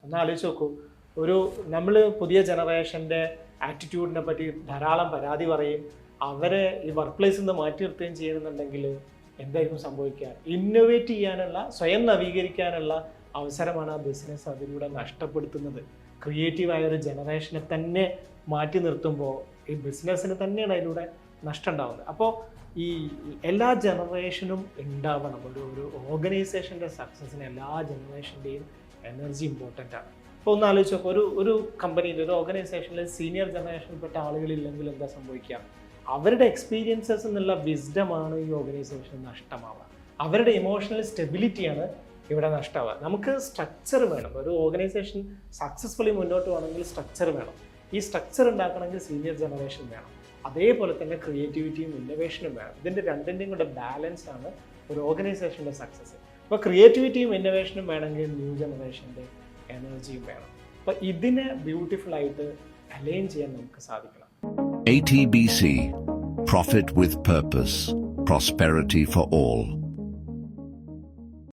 ഒന്ന് ആലോചിച്ച് നോക്കൂ, നമ്മൾ പുതിയ ജനറേഷൻ്റെ ആറ്റിറ്റ്യൂഡിനെ പറ്റി ധാരാളം പരാതി പറയും, അവരെ ഈ വർക്ക് പ്ലേസിൽ നിന്ന് മാറ്റി നിർത്തുകയും ചെയ്യുന്നുണ്ടെങ്കിൽ എന്തായിരിക്കും സംഭവിക്കുക? ഇന്നോവേറ്റ് ചെയ്യാനുള്ള, സ്വയം നവീകരിക്കാനുള്ള അവസരമാണ് ആ ബിസിനസ് അതിലൂടെ നഷ്ടപ്പെടുത്തുന്നത്. ക്രിയേറ്റീവായ ഒരു ജനറേഷനെ തന്നെ മാറ്റി നിർത്തുമ്പോൾ ഈ ബിസിനസ്സിന് തന്നെയാണ് അതിലൂടെ നഷ്ടം ഉണ്ടാകുന്നത്. അപ്പോൾ ഈ എല്ലാ ജനറേഷനും ഉണ്ടാവണം. ഒരു ഓർഗനൈസേഷൻ്റെ സക്സസ്സിന് എല്ലാ ജനറേഷൻ്റെയും എനർജി ഇമ്പോർട്ടൻ്റ് ആണ്. അപ്പോൾ ഒന്ന് ആലോചിച്ച് നോക്കുക, ഒരു കമ്പനിയിൽ, ഒരു ഓർഗനൈസേഷനിൽ സീനിയർ ജനറേഷനിൽപ്പെട്ട ആളുകളില്ലെങ്കിൽ എന്താ സംഭവിക്കുക? അവരുടെ എക്സ്പീരിയൻസസ് എന്നുള്ള വിസ്ഡമാണ് ഈ ഓർഗനൈസേഷൻ നഷ്ടമാവുക. അവരുടെ ഇമോഷണൽ സ്റ്റെബിലിറ്റിയാണ് ഇവിടെ നഷ്ടമാവുക. നമുക്ക് സ്ട്രക്ചർ വേണം. ഒരു ഓർഗനൈസേഷൻ സക്സസ്ഫുള്ളി മുന്നോട്ട് പോകണമെങ്കിൽ സ്ട്രക്ചർ വേണം. ഈ സ്ട്രക്ചർ ഉണ്ടാക്കണമെങ്കിൽ സീനിയർ ജനറേഷൻ വേണം. അതേപോലെ തന്നെ ക്രിയേറ്റിവിറ്റിയും ഇന്നോവേഷനും വേണം. ഇതിൻ്റെ രണ്ടിൻ്റെയും കൂടെ ബാലൻസ് ആണ് ഒരു ഓർഗനൈസേഷൻ്റെ സക്സസ്. അപ്പോൾ ക്രിയേറ്റിവിറ്റിയും ഇന്നോവേഷനും വേണമെങ്കിൽ ന്യൂ ജനറേഷൻ്റെ എനർജിയും വേണം. അപ്പോൾ ഇതിനെ ബ്യൂട്ടിഫുൾ ആയിട്ട് അലൈൻ ചെയ്യാൻ നമുക്ക് സാധിക്കണം. ATBC, Profit with Purpose, Prosperity for All.